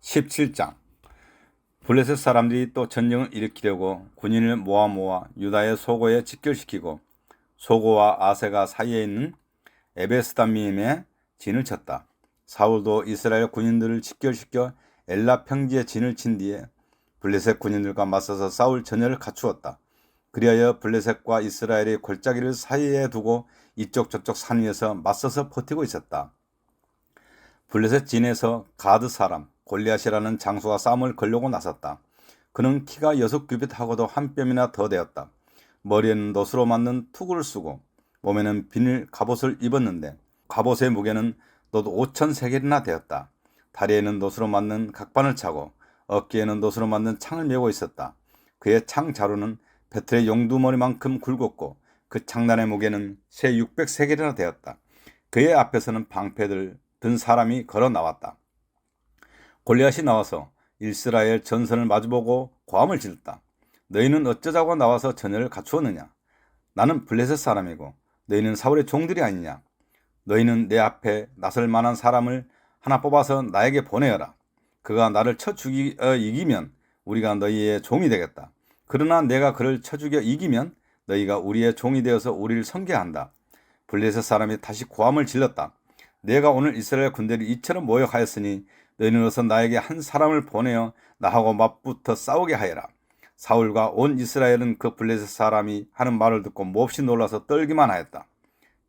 17장. 블레셋 사람들이 또 전쟁을 일으키려고 군인을 모아 유다의 소고에 직결시키고 소고와 아세가 사이에 있는 에베스다밈에 진을 쳤다. 사울도 이스라엘 군인들을 직결시켜 엘라 평지에 진을 친 뒤에 블레셋 군인들과 맞서서 싸울 전열을 갖추었다. 그리하여 블레셋과 이스라엘의 골짜기를 사이에 두고 이쪽 저쪽 산 위에서 맞서서 버티고 있었다. 블레셋 진에서 가드 사람 골리앗이라는 장수가 싸움을 걸려고 나섰다. 그는 키가 6규빗하고도 한 뼘이나 더 되었다. 머리에는 놋으로 만든 투구를 쓰고 몸에는 비닐 갑옷을 입었는데 갑옷의 무게는 놋 5,000세겔이나 되었다. 다리에는 놋으로 만든 각반을 차고 어깨에는 놋으로 만든 창을 메고 있었다. 그의 창 자루는 배틀의 용두머리만큼 굵었고 그 창단의 무게는 새 600세겔이나 되었다. 그의 앞에서는 방패들 든 사람이 걸어 나왔다. 골리앗이 나와서 이스라엘 전선을 마주보고 고함을 질렀다. 너희는 어쩌자고 나와서 전열을 갖추었느냐? 나는 블레셋 사람이고 너희는 사울의 종들이 아니냐? 너희는 내 앞에 나설 만한 사람을 하나 뽑아서 나에게 보내어라. 그가 나를 쳐 죽여 이기면 우리가 너희의 종이 되겠다. 그러나 내가 그를 쳐 죽여 이기면 너희가 우리의 종이 되어서 우리를 섬겨한다. 블레셋 사람이 다시 고함을 질렀다. 내가 오늘 이스라엘 군대를 이처럼 모욕하였으니 너희는 어서 나에게 한 사람을 보내어 나하고 맞붙어 싸우게 하여라. 사울과 온 이스라엘은 그 블레셋 사람이 하는 말을 듣고 몹시 놀라서 떨기만 하였다.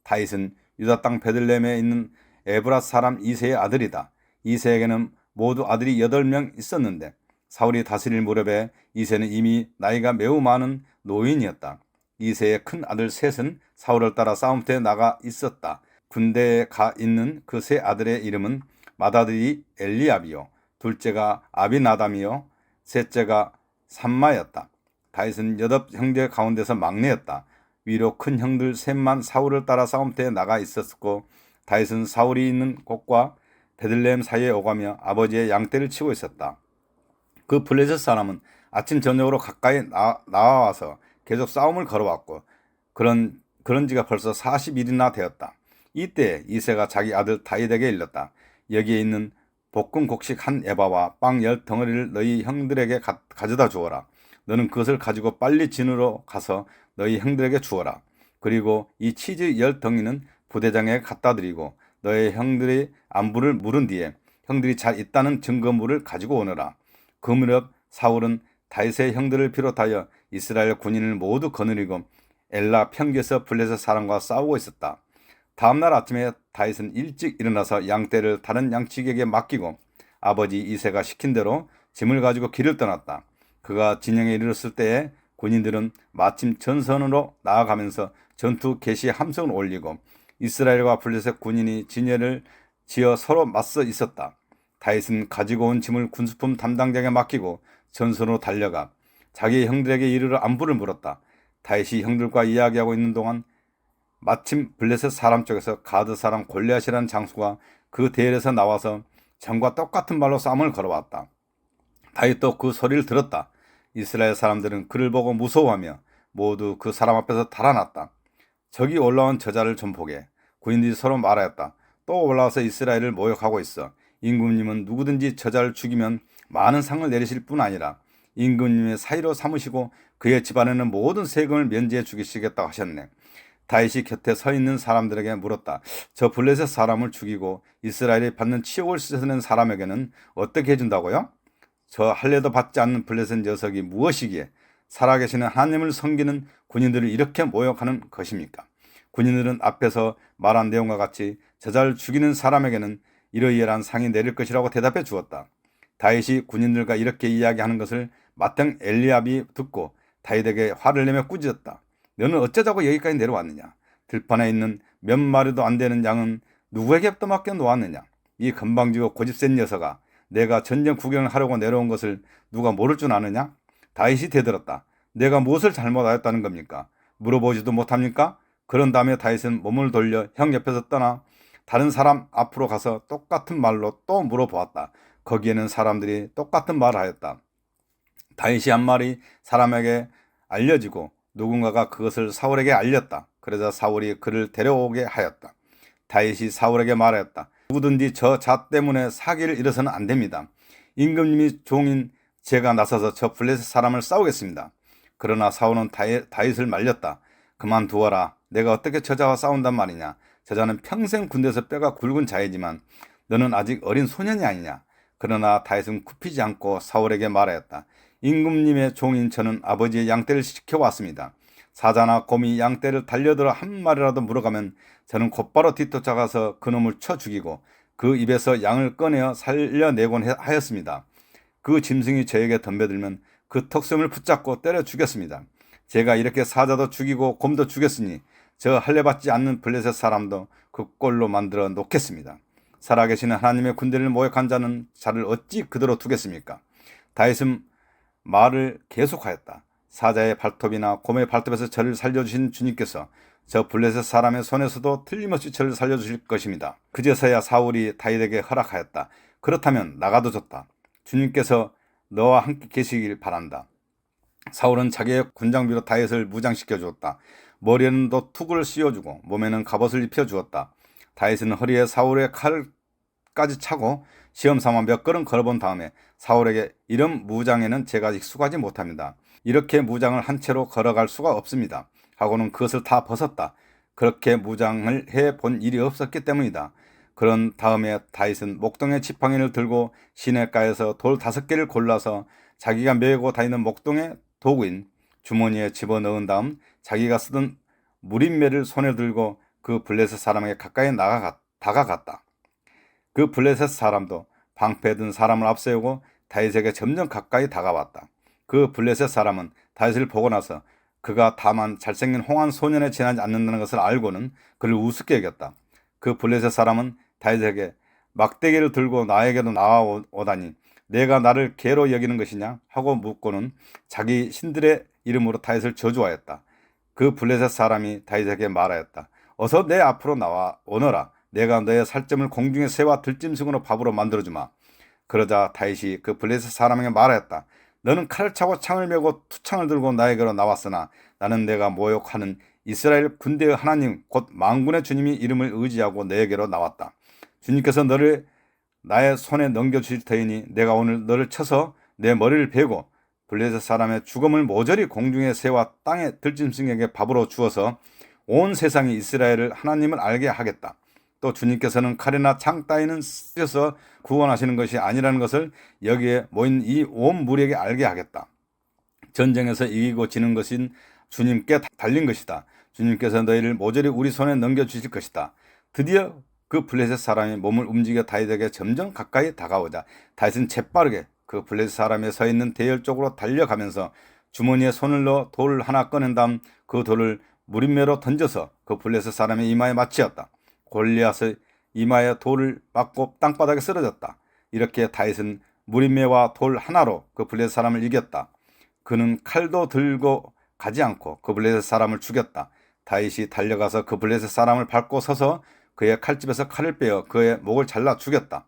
다윗은 유다 땅 베들레헴에 있는 에브랏 사람 이새의 아들이다. 이새에게는 모두 아들이 8명 있었는데 사울이 다스릴 무렵에 이새는 이미 나이가 매우 많은 노인이었다. 이새의 큰 아들 셋은 사울을 따라 싸움터에 나가 있었다. 군대에 가 있는 그 세 아들의 이름은 맏아들이 엘리압이요 둘째가 아비나담이요 셋째가 삼마였다. 다윗은 8형제 가운데서 막내였다. 위로 큰 형들 셋만 사울을 따라 싸움터에 나가 있었고 다윗은 사울이 있는 곳과 베들레헴 사이에 오가며 아버지의 양떼를 치고 있었다. 그 블레셋 사람은 아침 저녁으로 가까이 나와서 계속 싸움을 걸어왔고 그런 지가 벌써 40일이나 되었다. 이때 이새가 자기 아들 다윗에게 일렀다. 여기에 있는 볶은 곡식 한 에바와 빵 10덩어리를 너희 형들에게 가져다 주어라. 너는 그것을 가지고 빨리 진으로 가서 너희 형들에게 주어라. 그리고 이 치즈 10덩이는 부대장에게 갖다 드리고 너희 형들이 안부를 물은 뒤에 형들이 잘 있다는 증거물을 가지고 오너라. 그 무렵 사울은 다윗의 형들을 비롯하여 이스라엘 군인을 모두 거느리고 엘라 평지에서 블레셋 사람과 싸우고 있었다. 다음날 아침에 다윗은 일찍 일어나서 양떼를 다른 양치기에게 맡기고 아버지 이새가 시킨 대로 짐을 가지고 길을 떠났다. 그가 진영에 이르렀을 때에 군인들은 마침 전선으로 나아가면서 전투 개시 함성을 올리고 이스라엘과 블레셋 군인이 진열을 지어 서로 맞서 있었다. 다윗은 가지고 온 짐을 군수품 담당자에게 맡기고 전선으로 달려가 자기 형들에게 이르러 안부를 물었다. 다윗이 형들과 이야기하고 있는 동안 마침 블레셋 사람 쪽에서 가드 사람 골리앗이라는 장수가 그 대열에서 나와서 전과 똑같은 말로 싸움을 걸어왔다. 다윗도 그 소리를 들었다. 이스라엘 사람들은 그를 보고 무서워하며 모두 그 사람 앞에서 달아났다. 저기 올라온 저자를 좀 보게. 군인들이 서로 말하였다. 또 올라와서 이스라엘을 모욕하고 있어. 임금님은 누구든지 저자를 죽이면 많은 상을 내리실 뿐 아니라 임금님의 사이로 삼으시고 그의 집안에는 모든 세금을 면제해 주시겠다고 하셨네. 다윗이 곁에 서 있는 사람들에게 물었다. 저 블레셋 사람을 죽이고 이스라엘이 받는 치욕을 씻어낸 사람에게는 어떻게 해준다고요? 저 할례도 받지 않는 블레셋 녀석이 무엇이기에 살아계시는 하나님을 섬기는 군인들을 이렇게 모욕하는 것입니까? 군인들은 앞에서 말한 내용과 같이 저자를 죽이는 사람에게는 이러이러한 상이 내릴 것이라고 대답해 주었다. 다윗이 군인들과 이렇게 이야기하는 것을 맏형 엘리압이 듣고 다윗에게 화를 내며 꾸짖었다. 너는 어쩌자고 여기까지 내려왔느냐? 들판에 있는 몇 마리도 안 되는 양은 누구에게 떠맡겨 놓았느냐? 이 건방지고 고집센 녀석아, 내가 전쟁 구경을 하려고 내려온 것을 누가 모를 줄 아느냐? 다윗이 대들었다. 내가 무엇을 잘못하였다는 겁니까? 물어보지도 못합니까? 그런 다음에 다윗은 몸을 돌려 형 옆에서 떠나 다른 사람 앞으로 가서 똑같은 말로 또 물어보았다. 거기에는 사람들이 똑같은 말을 하였다. 다윗이 한 말이 사람에게 알려지고 누군가가 그것을 사울에게 알렸다. 그러자 사울이 그를 데려오게 하였다. 다윗이 사울에게 말하였다. 누구든지 저 자 때문에 사기를 일어서는 안 됩니다. 임금님이 종인 제가 나서서 저 블레셋 사람을 싸우겠습니다. 그러나 사울은 다윗을 말렸다. 그만두어라. 내가 어떻게 저자와 싸운단 말이냐. 저자는 평생 군대에서 뼈가 굵은 자이지만 너는 아직 어린 소년이 아니냐. 그러나 다윗은 굽히지 않고 사울에게 말하였다. 임금님의 종인 저는 아버지의 양떼를 지켜왔습니다. 사자나 곰이 양떼를 달려들어 한 마리라도 물어가면 저는 곧바로 뒤쫓아가서 그놈을 쳐 죽이고 그 입에서 양을 꺼내어 살려내곤 하였습니다. 그 짐승이 저에게 덤벼들면 그 턱섬을 붙잡고 때려 죽였습니다. 제가 이렇게 사자도 죽이고 곰도 죽였으니 저 할례받지 않는 블레셋 사람도 그 꼴로 만들어 놓겠습니다. 살아계시는 하나님의 군대를 모욕한 자를 어찌 그대로 두겠습니까? 다윗은 말을 계속하였다. 사자의 발톱이나 곰의 발톱에서 저를 살려주신 주님께서 저 블레셋 사람의 손에서도 틀림없이 저를 살려주실 것입니다. 그제서야 사울이 다윗에게 허락하였다. 그렇다면 나가도 좋다. 주님께서 너와 함께 계시길 바란다. 사울은 자기의 군장비로 다윗을 무장시켜 주었다. 머리에는 또 투구를 씌워주고 몸에는 갑옷을 입혀 주었다. 다윗은 허리에 사울의 칼까지 차고 시험삼아 몇 걸음 걸어본 다음에 사울에게 이런 무장에는 제가 익숙하지 못합니다. 이렇게 무장을 한 채로 걸어갈 수가 없습니다. 하고는 그것을 다 벗었다. 그렇게 무장을 해본 일이 없었기 때문이다. 그런 다음에 다윗은 목동의 지팡이를 들고 시냇가에서 돌 5개를 골라서 자기가 메고 다니는 목동의 도구인 주머니에 집어넣은 다음 자기가 쓰던 무림매를 손에 들고 그 블레셋 사람에게 가까이 다가갔다. 그 블레셋 사람도 방패에 든 사람을 앞세우고 다윗에게 점점 가까이 다가왔다. 그 블레셋 사람은 다윗을 보고 나서 그가 다만 잘생긴 홍한 소년에 지나지 않는다는 것을 알고는 그를 우습게 여겼다. 그 블레셋 사람은 다윗에게 막대기를 들고 나에게도 나와오다니 내가 나를 개로 여기는 것이냐 하고 묻고는 자기 신들의 이름으로 다윗을 저주하였다. 그 블레셋 사람이 다윗에게 말하였다. 어서 내 앞으로 나와 오너라. 내가 너의 살점을 공중의 새와 들짐승으로 밥으로 만들어주마. 그러자 다윗이 그 블레셋 사람에게 말하였다. 너는 칼을 차고 창을 메고 투창을 들고 나에게로 나왔으나 나는 내가 모욕하는 이스라엘 군대의 하나님 곧 만군의 주님이 이름을 의지하고 너에게로 나왔다. 주님께서 너를 나의 손에 넘겨주실 터이니 내가 오늘 너를 쳐서 내 머리를 베고 블레셋 사람의 죽음을 모조리 공중의 새와 땅의 들짐승에게 밥으로 주어서 온 세상이 이스라엘을 하나님을 알게 하겠다. 또 주님께서는 칼이나 창 따위는 쓰셔서 구원하시는 것이 아니라는 것을 여기에 모인 이 온 무리에게 알게 하겠다. 전쟁에서 이기고 지는 것인 주님께 달린 것이다. 주님께서 너희를 모조리 우리 손에 넘겨주실 것이다. 드디어 그 블레셋 사람이 몸을 움직여 다윗에게 점점 가까이 다가오자 다윗은 재빠르게 그 블레셋 사람이 서 있는 대열 쪽으로 달려가면서 주머니에 손을 넣어 돌을 하나 꺼낸 다음 그 돌을 무림매로 던져서 그 블레셋 사람의 이마에 맞추었다. 골리앗의 이마에 돌을 맞고 땅바닥에 쓰러졌다. 이렇게 다윗은 무림매와 돌 하나로 그 블레셋 사람을 이겼다. 그는 칼도 들고 가지 않고 그 블레셋 사람을 죽였다. 다윗이 달려가서 그 블레셋 사람을 밟고 서서 그의 칼집에서 칼을 빼어 그의 목을 잘라 죽였다.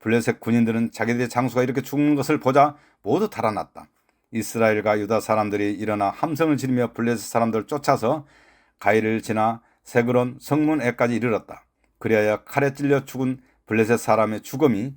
블레셋 군인들은 자기들의 장수가 이렇게 죽는 것을 보자 모두 달아났다. 이스라엘과 유다 사람들이 일어나 함성을 지르며 블레셋 사람들을 쫓아서 가이를 지나 세그론 성문에까지 이르렀다. 그리하여 칼에 찔려 죽은 블레셋 사람의 죽음이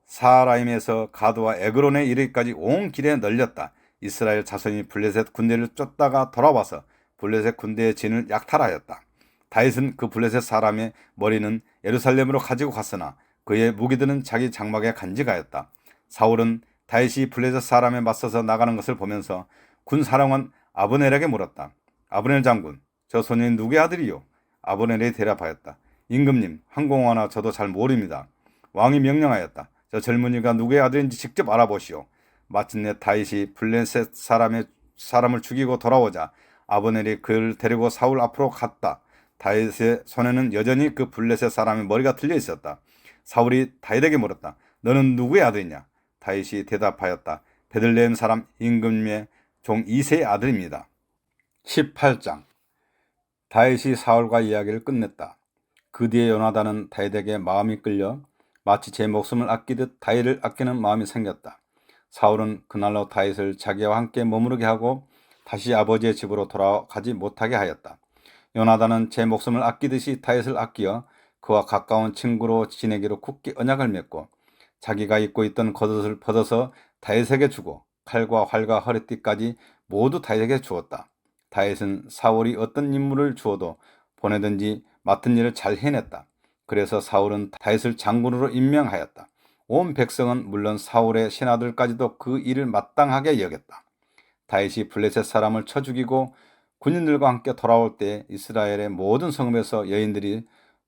사라임에서 가드와 에그론에 이르기까지 온 길에 널렸다. 이스라엘 자손이 블레셋 군대를 쫓다가 돌아와서 블레셋 군대의 진을 약탈하였다. 다윗은 그 블레셋 사람의 머리는 예루살렘으로 가지고 갔으나 그의 무기들은 자기 장막에 간직하였다. 사울은 다윗이 블레셋 사람에 맞서서 나가는 것을 보면서 군 사령관 아브넬에게 물었다. 아브넬 장군, 저 소년이 누구의 아들이요? 아브넬이 대답하였다. 임금님, 항공하나 저도 잘 모릅니다. 왕이 명령하였다. 저 젊은이가 누구의 아들인지 직접 알아보시오. 마침내 다윗이 블레셋 사람을 죽이고 돌아오자 아브넬이 그를 데리고 사울 앞으로 갔다. 다윗의 손에는 여전히 그 블레셋 사람의 머리가 틀려 있었다. 사울이 다윗에게 물었다. 너는 누구의 아들이냐? 다윗이 대답하였다. 베들레헴 사람 임금님의 종 이새의 아들입니다. 18장. 다윗이 사울과 이야기를 끝냈다. 그 뒤에 요나단은 다윗에게 마음이 끌려 마치 제 목숨을 아끼듯 다윗을 아끼는 마음이 생겼다. 사울은 그날로 다윗을 자기와 함께 머무르게 하고 다시 아버지의 집으로 돌아가지 못하게 하였다. 요나단은 제 목숨을 아끼듯이 다윗을 아끼어 그와 가까운 친구로 지내기로 굳게 언약을 맺고 자기가 입고 있던 겉옷을 벗어서 다윗에게 주고 칼과 활과 허리띠까지 모두 다윗에게 주었다. 다윗은 사울이 어떤 임무를 주어도 보내든지 맡은 일을 잘 해냈다. 그래서 사울은 다윗을 장군으로 임명하였다. 온 백성은 물론 사울의 신하들까지도 그 일을 마땅하게 여겼다. 다윗이 블레셋 사람을 쳐 죽이고 군인들과 함께 돌아올 때 이스라엘의 모든 성읍에서 여인들이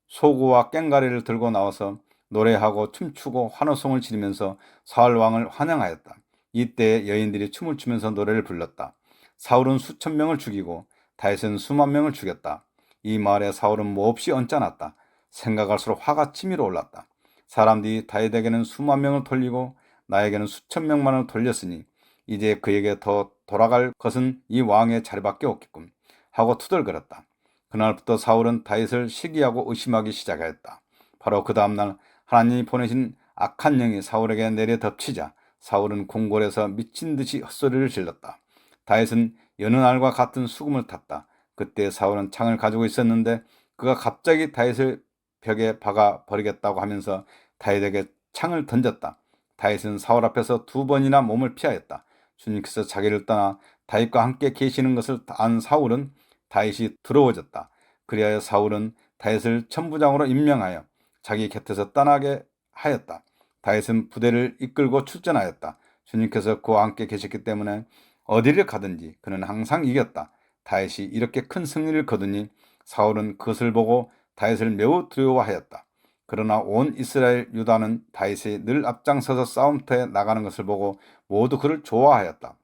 소고와 꽹과리를 들고 나와서 노래하고 춤추고 환호성을 지르면서 사울 왕을 환영하였다. 이때 여인들이 춤을 추면서 노래를 불렀다. 사울은 수천 명을 죽이고 다윗은 수만 명을 죽였다. 이 말에 사울은 몹시 언짢았다. 생각할수록 화가 치밀어 올랐다. 사람들이 다윗에게는 수만 명을 돌리고 나에게는 수천 명만을 돌렸으니 이제 그에게 더 돌아갈 것은 이 왕의 자리밖에 없겠군 하고 투덜거렸다. 그날부터 사울은 다윗을 시기하고 의심하기 시작하였다. 바로 그 다음날 하나님이 보내신 악한 영이 사울에게 내려 덮치자 사울은 궁궐에서 미친 듯이 헛소리를 질렀다. 다윗은 여느 날과 같은 수금을 탔다. 그때 사울은 창을 가지고 있었는데 그가 갑자기 다윗을 벽에 박아 버리겠다고 하면서 다윗에게 창을 던졌다. 다윗은 사울 앞에서 2번이나 몸을 피하였다. 주님께서 자기를 떠나 다윗과 함께 계시는 것을 안 사울은 다윗이 두려워졌다. 그리하여 사울은 다윗을 천부장으로 임명하여 자기 곁에서 떠나게 하였다. 다윗은 부대를 이끌고 출전하였다. 주님께서 그와 함께 계셨기 때문에 어디를 가든지 그는 항상 이겼다. 다윗이 이렇게 큰 승리를 거두니 사울은 그것을 보고 다윗을 매우 두려워하였다. 그러나 온 이스라엘 유다는 다윗이 늘 앞장서서 싸움터에 나가는 것을 보고 모두 그를 좋아하였다.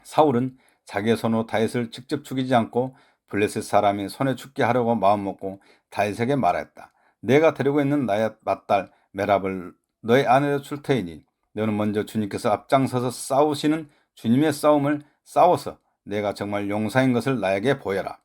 사울은 자기의 손으로 다윗을 직접 죽이지 않고 블레셋 사람이 손에 죽게 하려고 마음먹고 다윗에게 말했다. 내가 데리고 있는 나의 맏딸 메랍을 너의 아내로 줄 테이니 너는 먼저 주님께서 앞장서서 싸우시는 주님의 싸움을 싸워서 내가 정말 용사인 것을 나에게 보여라.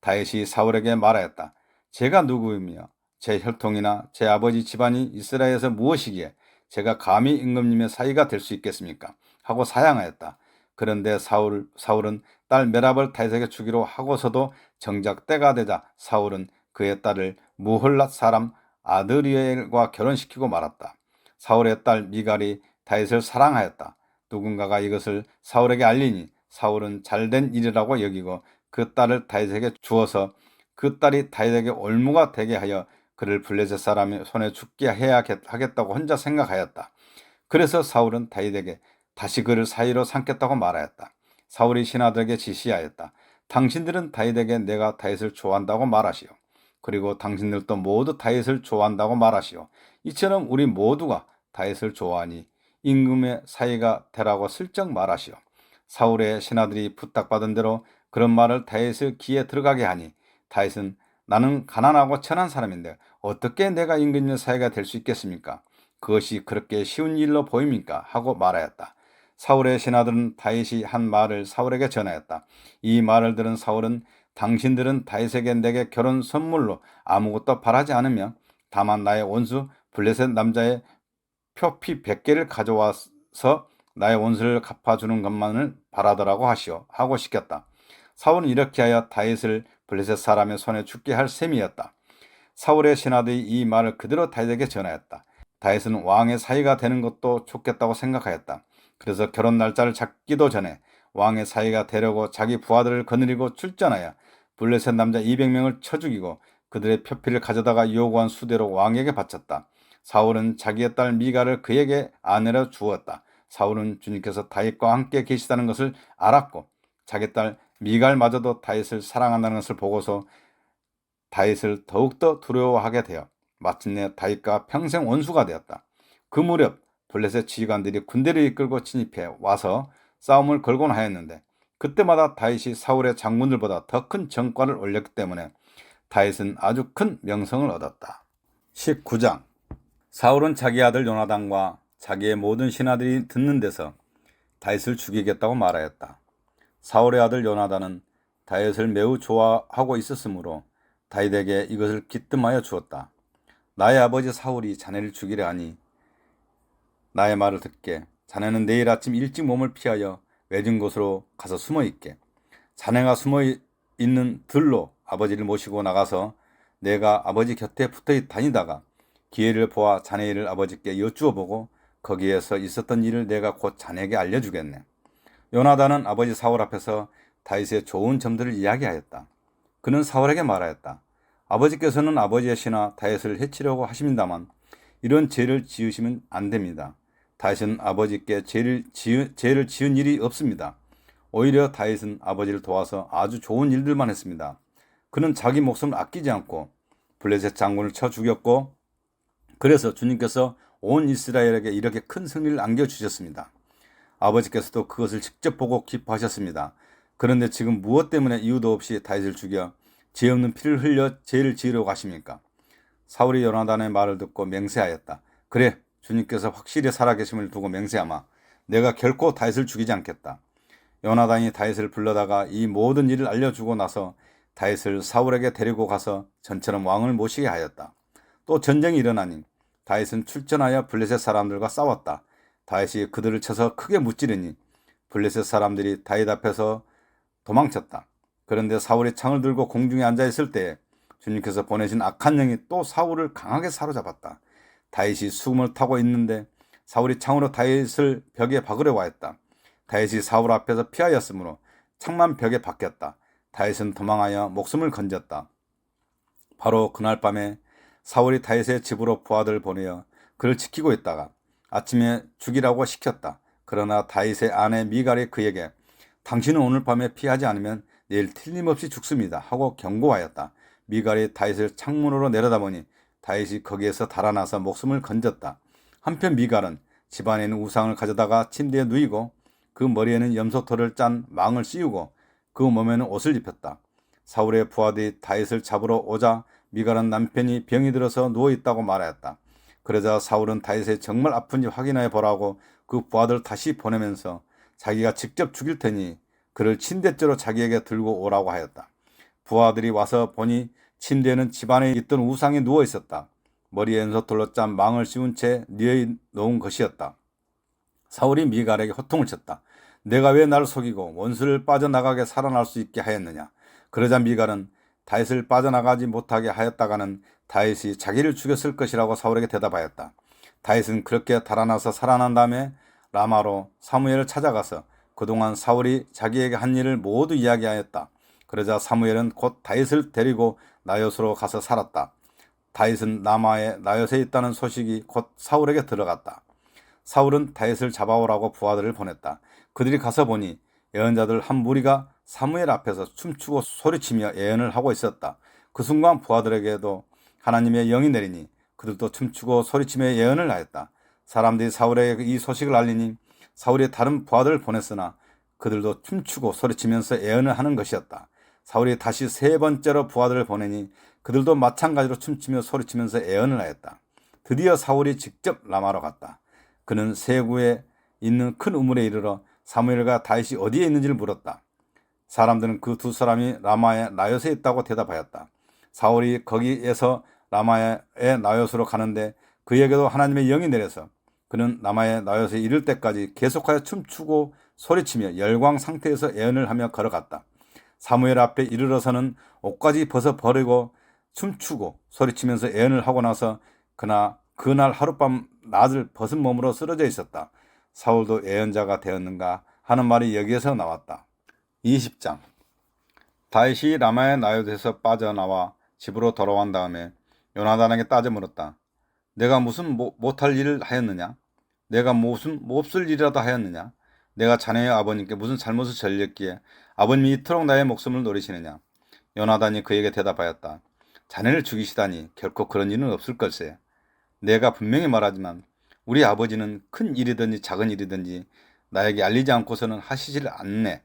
다윗이 사울에게 말하였다. 제가 누구이며 제 혈통이나 제 아버지 집안이 이스라엘에서 무엇이기에 제가 감히 임금님의 사이가 될 수 있겠습니까? 하고 사양하였다. 그런데 사울은 딸 메랍을 다윗에게 주기로 하고서도 정작 때가 되자 사울은 그의 딸을 무홀랏 사람 아드리엘과 결혼시키고 말았다. 사울의 딸 미갈이 다윗을 사랑하였다. 누군가가 이것을 사울에게 알리니 사울은 잘된 일이라고 여기고 그 딸을 다윗에게 주어서 그 딸이 다윗에게 올무가 되게 하여 그를 블레셋 사람의 손에 죽게 해야 하겠다고 혼자 생각하였다. 그래서 사울은 다윗에게 다시 그를 사이로 삼겠다고 말하였다. 사울이 신하들에게 지시하였다. 당신들은 다윗에게 내가 다윗을 좋아한다고 말하시오. 그리고 당신들도 모두 다윗을 좋아한다고 말하시오. 이처럼 우리 모두가 다윗을 좋아하니 임금의 사이가 되라고 슬쩍 말하시오. 사울의 신하들이 부탁받은 대로 그런 말을 다윗의 귀에 들어가게 하니 다윗은 나는 가난하고 천한 사람인데 어떻게 내가 임금의 사이가 될 수 있겠습니까? 그것이 그렇게 쉬운 일로 보입니까? 하고 말하였다. 사울의 신하들은 다윗이 한 말을 사울에게 전하였다. 이 말을 들은 사울은 당신들은 다윗에게 내게 결혼 선물로 아무것도 바라지 않으며 다만 나의 원수 블레셋 남자의 표피 100개를 가져와서 나의 원수를 갚아주는 것만을 바라더라고 하고 시켰다. 사울은 이렇게 하여 다윗을 블레셋 사람의 손에 죽게 할 셈이었다. 사울의 신하들이 이 말을 그대로 다윗에게 전하였다. 다윗은 왕의 사이가 되는 것도 좋겠다고 생각하였다. 그래서 결혼 날짜를 잡기도 전에 왕의 사이가 되려고 자기 부하들을 거느리고 출전하여 블레셋 남자 200명을 쳐 죽이고 그들의 표피를 가져다가 요구한 수대로 왕에게 바쳤다. 사울은 자기의 딸 미갈을 그에게 아내로 주었다. 사울은 주님께서 다윗과 함께 계시다는 것을 알았고 자기 딸 미갈마저도 다윗을 사랑한다는 것을 보고서 다윗을 더욱더 두려워하게 되어 마침내 다윗과 평생 원수가 되었다. 그 무렵 블레셋 지휘관들이 군대를 이끌고 진입해 와서 싸움을 걸곤 하였는데 그때마다 다윗이 사울의 장군들보다 더 큰 전과를 올렸기 때문에 다윗은 아주 큰 명성을 얻었다. 19장 사울은 자기 아들 요나단과 자기의 모든 신하들이 듣는 데서 다윗을 죽이겠다고 말하였다. 사울의 아들 요나단은 다윗을 매우 좋아하고 있었으므로 다윗에게 이것을 기뜸하여 주었다. 나의 아버지 사울이 자네를 죽이려 하니 나의 말을 듣게. 자네는 내일 아침 일찍 몸을 피하여 외진 곳으로 가서 숨어 있게. 자네가 숨어 있는 들로 아버지를 모시고 나가서 내가 아버지 곁에 붙어 다니다가 기회를 보아 자네 일을 아버지께 여쭈어 보고 거기에서 있었던 일을 내가 곧 자네에게 알려주겠네. 요나단은 아버지 사울 앞에서 다윗의 좋은 점들을 이야기하였다. 그는 사울에게 말하였다. 아버지께서는 아버지의 신하 다윗을 해치려고 하십니다만 이런 죄를 지으시면 안 됩니다. 다윗은 아버지께 죄를 지은 일이 없습니다. 오히려 다윗은 아버지를 도와서 아주 좋은 일들만 했습니다. 그는 자기 목숨을 아끼지 않고 블레셋 장군을 쳐 죽였고 그래서 주님께서 온 이스라엘에게 이렇게 큰 승리를 안겨주셨습니다. 아버지께서도 그것을 직접 보고 기뻐하셨습니다. 그런데 지금 무엇 때문에 이유도 없이 다윗을 죽여 죄 없는 피를 흘려 죄를 지으려고 하십니까? 사울이 요나단의 말을 듣고 맹세하였다. 그래, 주님께서 확실히 살아계심을 두고 맹세하마. 내가 결코 다윗을 죽이지 않겠다. 요나단이 다윗을 불러다가 이 모든 일을 알려주고 나서 다윗을 사울에게 데리고 가서 전처럼 왕을 모시게 하였다. 또 전쟁이 일어나니 다윗은 출전하여 블레셋 사람들과 싸웠다. 다윗이 그들을 쳐서 크게 무찌르니 블레셋 사람들이 다윗 앞에서 도망쳤다. 그런데 사울이 창을 들고 공중에 앉아 있을 때에 주님께서 보내신 악한 영이 또 사울을 강하게 사로잡았다. 다윗이 수금을 타고 있는데 사울이 창으로 다윗을 벽에 박으려고 했다. 다윗이 사울 앞에서 피하였으므로 창만 벽에 박혔다. 다윗은 도망하여 목숨을 건졌다. 바로 그날 밤에 사울이 다윗의 집으로 부하들을 보내어 그를 지키고 있다가 아침에 죽이라고 시켰다. 그러나 다윗의 아내 미갈이 그에게 당신은 오늘 밤에 피하지 않으면 내일 틀림없이 죽습니다 하고 경고하였다. 미갈이 다윗을 창문으로 내려다보니 다윗이 거기에서 달아나서 목숨을 건졌다. 한편 미갈은 집안에 있는 우상을 가져다가 침대에 누이고 그 머리에는 염소털을 짠 망을 씌우고 그 몸에는 옷을 입혔다. 사울의 부하들이 다윗을 잡으러 오자 미갈은 남편이 병이 들어서 누워있다고 말하였다. 그러자 사울은 다윗이 정말 아픈지 확인해 보라고 그 부하들을 다시 보내면서 자기가 직접 죽일 테니 그를 침대째로 자기에게 들고 오라고 하였다. 부하들이 와서 보니 침대에는 집안에 있던 우상이 누워 있었다. 머리에 연소털로 짠 망을 씌운 채 뉘어놓은 것이었다. 사울이 미갈에게 호통을 쳤다. 내가 왜 나를 속이고 원수를 빠져나가게 살아날 수 있게 하였느냐. 그러자 미갈은 다윗을 빠져나가지 못하게 하였다가는 다윗이 자기를 죽였을 것이라고 사울에게 대답하였다. 다윗은 그렇게 달아나서 살아난 다음에 라마로 사무엘을 찾아가서 그동안 사울이 자기에게 한 일을 모두 이야기하였다. 그러자 사무엘은 곧 다윗을 데리고 나요스로 가서 살았다. 다윗은 라마의 나요스에 있다는 소식이 곧 사울에게 들어갔다. 사울은 다윗을 잡아오라고 부하들을 보냈다. 그들이 가서 보니 예언자들 한 무리가 사무엘 앞에서 춤추고 소리치며 예언을 하고 있었다. 그 순간 부하들에게도 하나님의 영이 내리니 그들도 춤추고 소리치며 예언을 하였다. 사람들이 사울에게 이 소식을 알리니 사울이 다른 부하들을 보냈으나 그들도 춤추고 소리치면서 예언을 하는 것이었다. 사울이 다시 세 번째로 부하들을 보내니 그들도 마찬가지로 춤추며 소리치면서 예언을 하였다. 드디어 사울이 직접 라마로 갔다. 그는 세구에 있는 큰 우물에 이르러 사무엘과 다윗이 어디에 있는지를 물었다. 사람들은 그 두 사람이 라마의 나요스에 있다고 대답하였다. 사울이 거기에서 라마의 나요스로 가는데 그에게도 하나님의 영이 내려서 그는 라마의 나요스에 이를 때까지 계속하여 춤추고 소리치며 열광 상태에서 예언을 하며 걸어갔다. 사무엘 앞에 이르러서는 옷까지 벗어 버리고 춤추고 소리치면서 예언을 하고 나서 그날 하룻밤 낮을 벗은 몸으로 쓰러져 있었다. 사울도 예언자가 되었는가 하는 말이 여기에서 나왔다. 20장. 다윗이 라마의 나요스에서 빠져나와 집으로 돌아온 다음에 요나단에게 따져 물었다. 내가 무슨 못할 일을 하였느냐? 내가 무슨 몹쓸 일이라도 하였느냐? 내가 자네의 아버님께 무슨 잘못을 저질렀기에 아버님이 이토록 나의 목숨을 노리시느냐? 요나단이 그에게 대답하였다. 자네를 죽이시다니 결코 그런 일은 없을 걸세. 내가 분명히 말하지만 우리 아버지는 큰 일이든지 작은 일이든지 나에게 알리지 않고서는 하시질 않네.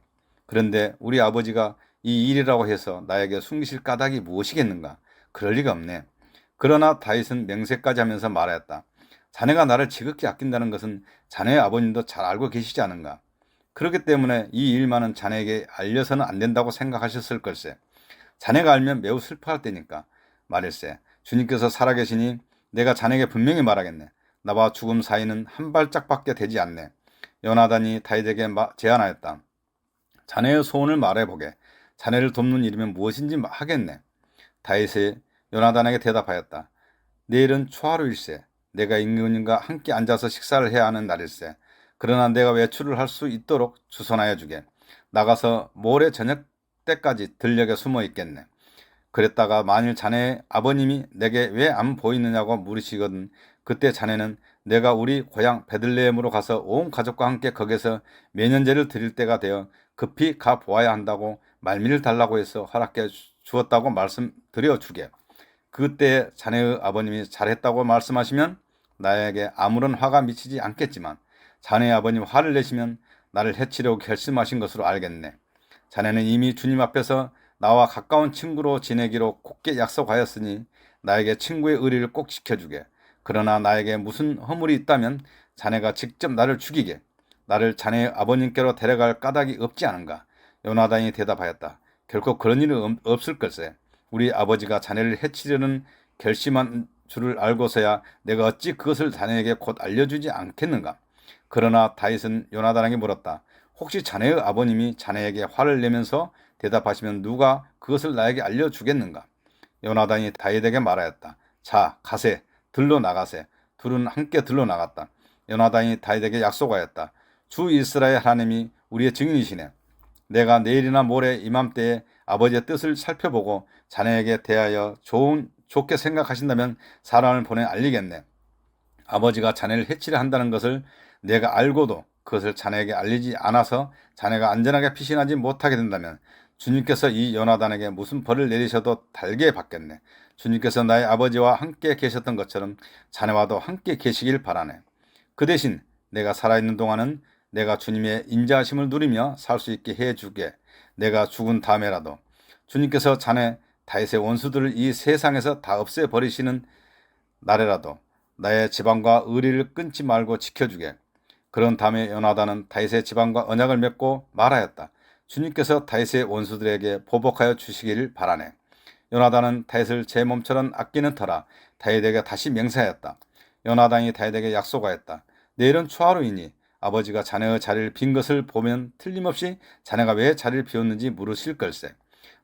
그런데 우리 아버지가 이 일이라고 해서 나에게 숨기실 까닭이 무엇이겠는가? 그럴 리가 없네. 그러나 다윗은 맹세까지 하면서 말하였다. 자네가 나를 지극히 아낀다는 것은 자네의 아버님도 잘 알고 계시지 않은가? 그렇기 때문에 이 일만은 자네에게 알려서는 안 된다고 생각하셨을 걸세. 자네가 알면 매우 슬퍼할 테니까 말일세. 주님께서 살아계시니 내가 자네에게 분명히 말하겠네. 나와 죽음 사이는 한 발짝밖에 되지 않네. 요나단이 다윗에게 제안하였다. 자네의 소원을 말해보게. 자네를 돕는 일이면 무엇인지 하겠네. 다윗이 요나단에게 대답하였다. 내일은 초하루일세. 내가 임금님과 함께 앉아서 식사를 해야 하는 날일세. 그러나 내가 외출을 할 수 있도록 주선하여 주게. 나가서 모레 저녁 때까지 들녘에 숨어 있겠네. 그랬다가 만일 자네의 아버님이 내게 왜 안 보이느냐고 물으시거든 그때 자네는 내가 우리 고향 베들레헴으로 가서 온 가족과 함께 거기서 매년제를 드릴 때가 되어 급히 가 보아야 한다고 말미를 달라고 해서 허락해 주었다고 말씀드려 주게. 그때 자네의 아버님이 잘했다고 말씀하시면 나에게 아무런 화가 미치지 않겠지만 자네의 아버님 화를 내시면 나를 해치려고 결심하신 것으로 알겠네. 자네는 이미 주님 앞에서 나와 가까운 친구로 지내기로 굳게 약속하였으니 나에게 친구의 의리를 꼭 지켜주게. 그러나 나에게 무슨 허물이 있다면 자네가 직접 나를 죽이게. 나를 자네의 아버님께로 데려갈 까닭이 없지 않은가. 요나단이 대답하였다. 결코 그런 일은 없을 걸세. 우리 아버지가 자네를 해치려는 결심한 줄을 알고서야 내가 어찌 그것을 자네에게 곧 알려주지 않겠는가. 그러나 다윗은 요나단에게 물었다. 혹시 자네의 아버님이 자네에게 화를 내면서 대답하시면 누가 그것을 나에게 알려주겠는가. 요나단이 다윗에게 말하였다. 자, 가세. 들러 나가세. 둘은 함께 들러 나갔다. 요나단이 다윗에게 약속하였다. 주 이스라엘 하나님이 우리의 증인이시네. 내가 내일이나 모레 이맘때에 아버지의 뜻을 살펴보고 자네에게 대하여 좋게 생각하신다면 사람을 보내 알리겠네. 아버지가 자네를 해치려 한다는 것을 내가 알고도 그것을 자네에게 알리지 않아서 자네가 안전하게 피신하지 못하게 된다면 주님께서 이 요나단에게 무슨 벌을 내리셔도 달게 받겠네. 주님께서 나의 아버지와 함께 계셨던 것처럼 자네와도 함께 계시길 바라네. 그 대신 내가 살아있는 동안은 내가 주님의 인자하심을 누리며 살 수 있게 해주게. 내가 죽은 다음에라도 주님께서 자네 다윗의 원수들을 이 세상에서 다 없애버리시는 날에라도 나의 지방과 의리를 끊지 말고 지켜주게. 그런 다음에 요나단은 다윗의 지방과 언약을 맺고 말하였다. 주님께서 다윗의 원수들에게 보복하여 주시기를 바라네. 요나단은 다윗을 제 몸처럼 아끼는 터라 다윗에게 다시 맹세하였다. 요나단이 다윗에게 약속하였다. 내일은 초하루이니 아버지가 자네의 자리를 빈 것을 보면 틀림없이 자네가 왜 자리를 비웠는지 물으실 걸세.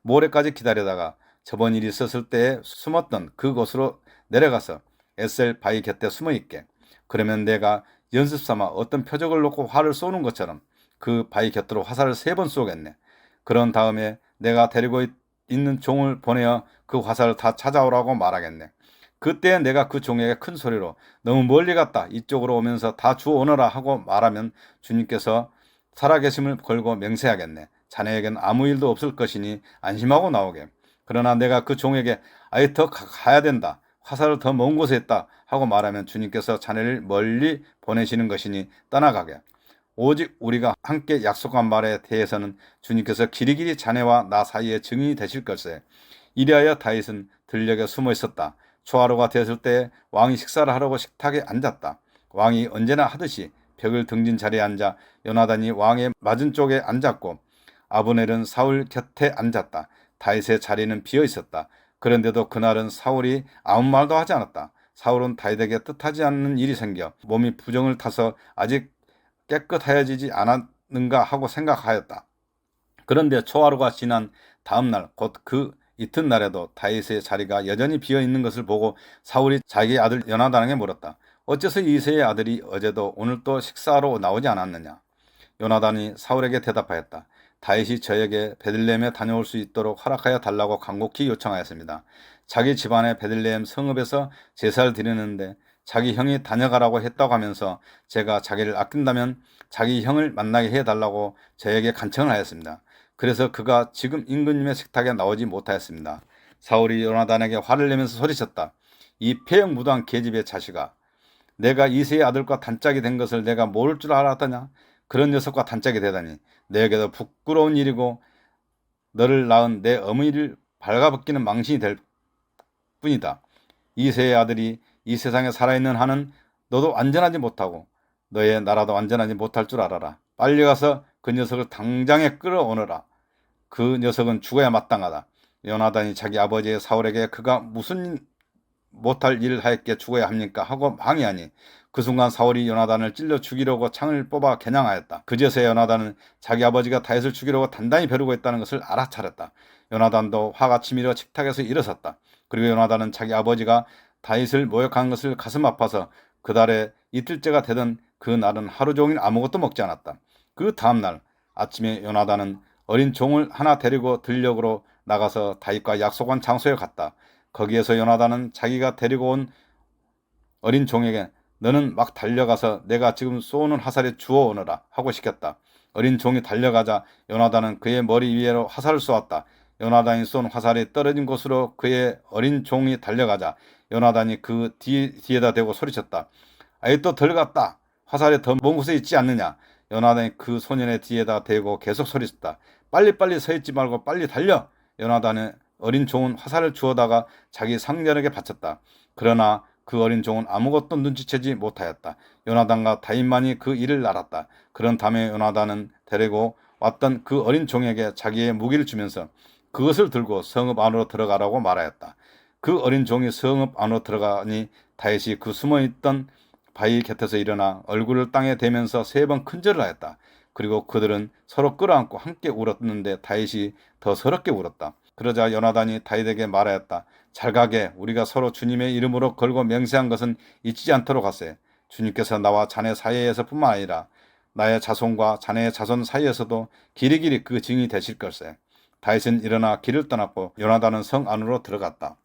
모레까지 기다리다가 저번 일이 있었을 때에 숨었던 그곳으로 내려가서 에셀 바위 곁에 숨어 있게. 그러면 내가 연습삼아 어떤 표적을 놓고 활을 쏘는 것처럼 그 바위 곁으로 화살을 3번 쏘겠네. 그런 다음에 내가 데리고 있는 종을 보내어 그 화살을 다 찾아오라고 말하겠네. 그때 내가 그 종에게 큰 소리로 너무 멀리 갔다 이쪽으로 오면서 다 주워오너라 하고 말하면 주님께서 살아계심을 걸고 맹세하겠네. 자네에겐 아무 일도 없을 것이니 안심하고 나오게. 그러나 내가 그 종에게 아예 더 가야 된다. 화살을 더 먼 곳에 있다 하고 말하면 주님께서 자네를 멀리 보내시는 것이니 떠나가게. 오직 우리가 함께 약속한 말에 대해서는 주님께서 길이길이 자네와 나 사이에 증인이 되실 것세. 이리하여 다윗은 들녘에 숨어 있었다. 초하루가 되었을 때 왕이 식사를 하려고 식탁에 앉았다. 왕이 언제나 하듯이 벽을 등진 자리에 앉아 요나단이 왕의 맞은쪽에 앉았고 아브넬은 사울 곁에 앉았다. 다윗의 자리는 비어 있었다. 그런데도 그날은 사울이 아무 말도 하지 않았다. 사울은 다윗에게 뜻하지 않는 일이 생겨 몸이 부정을 타서 아직 깨끗하여지지 않았는가 하고 생각하였다. 그런데 초하루가 지난 다음날 곧 그 이튿날에도 다윗의 자리가 여전히 비어있는 것을 보고 사울이 자기 아들 요나단에게 물었다. 어째서 이새의 아들이 어제도 오늘 또 식사하러 나오지 않았느냐. 요나단이 사울에게 대답하였다. 다윗이 저에게 베들레헴에 다녀올 수 있도록 허락하여 달라고 간곡히 요청하였습니다. 자기 집안의 베들레헴 성읍에서 제사를 드리는데 자기 형이 다녀가라고 했다고 하면서 제가 자기를 아낀다면 자기 형을 만나게 해달라고 저에게 간청을 하였습니다. 그래서 그가 지금 임금님의 식탁에 나오지 못하였습니다. 사울이 요나단에게 화를 내면서 소리쳤다. 이 폐역무도한 계집의 자식아, 내가 이새의 아들과 단짝이 된 것을 내가 모를 줄 알았더냐? 그런 녀석과 단짝이 되다니 내게도 부끄러운 일이고 너를 낳은 내 어머니를 발가벗기는 망신이 될 뿐이다. 이새의 아들이 이 세상에 살아있는 한은 너도 안전하지 못하고 너의 나라도 안전하지 못할 줄 알아라. 빨리 가서 그 녀석을 당장에 끌어오너라. 그 녀석은 죽어야 마땅하다. 요나단이 자기 아버지의 사울에게 그가 무슨 못할 일을 하였기에 죽어야 합니까? 하고 항의하니 그 순간 사울이 요나단을 찔러 죽이려고 창을 뽑아 겨냥하였다. 그제서야 요나단은 자기 아버지가 다윗을 죽이려고 단단히 벼르고 있다는 것을 알아차렸다. 요나단도 화가 치밀어 식탁에서 일어섰다. 그리고 요나단은 자기 아버지가 다윗을 모욕한 것을 가슴 아파서 그달에 이틀째가 되던 그 날은 하루 종일 아무것도 먹지 않았다. 그 다음날 아침에 요나단은 어린 종을 하나 데리고 들녘으로 나가서 다윗과 약속한 장소에 갔다. 거기에서 요나단은 자기가 데리고 온 어린 종에게 너는 막 달려가서 내가 지금 쏘는 화살에 주워 오너라 하고 시켰다. 어린 종이 달려가자 요나단은 그의 머리 위로 화살을 쏘았다. 요나단이 쏜 화살이 떨어진 곳으로 그의 어린 종이 달려가자 요나단이 그 뒤에다 대고 소리쳤다. 아이 또 덜 갔다. 화살이 더 먼 곳에 있지 않느냐. 요나단이 그 소년의 뒤에다 대고 계속 소리쳤다. 빨리빨리 서 있지 말고 빨리 달려. 요나단의 어린 종은 화살을 주워다가 자기 상전에게 바쳤다. 그러나 그 어린 종은 아무것도 눈치채지 못하였다. 요나단과 다윗만이 그 일을 알았다. 그런 다음에 요나단은 데리고 왔던 그 어린 종에게 자기의 무기를 주면서 그것을 들고 성읍 안으로 들어가라고 말하였다. 그 어린 종이 성읍 안으로 들어가니 다윗이 그 숨어있던 바위 곁에서 일어나 얼굴을 땅에 대면서 3번 큰절을 하였다. 그리고 그들은 서로 끌어안고 함께 울었는데 다윗이 더 서럽게 울었다. 그러자 요나단이 다윗에게 말하였다. 잘 가게 우리가 서로 주님의 이름으로 걸고 맹세한 것은 잊지 않도록 하세. 주님께서 나와 자네 사이에서 뿐만 아니라 나의 자손과 자네의 자손 사이에서도 길이길이 그 증인이 되실 걸세. 다윗은 일어나 길을 떠났고 요나단은 성 안으로 들어갔다.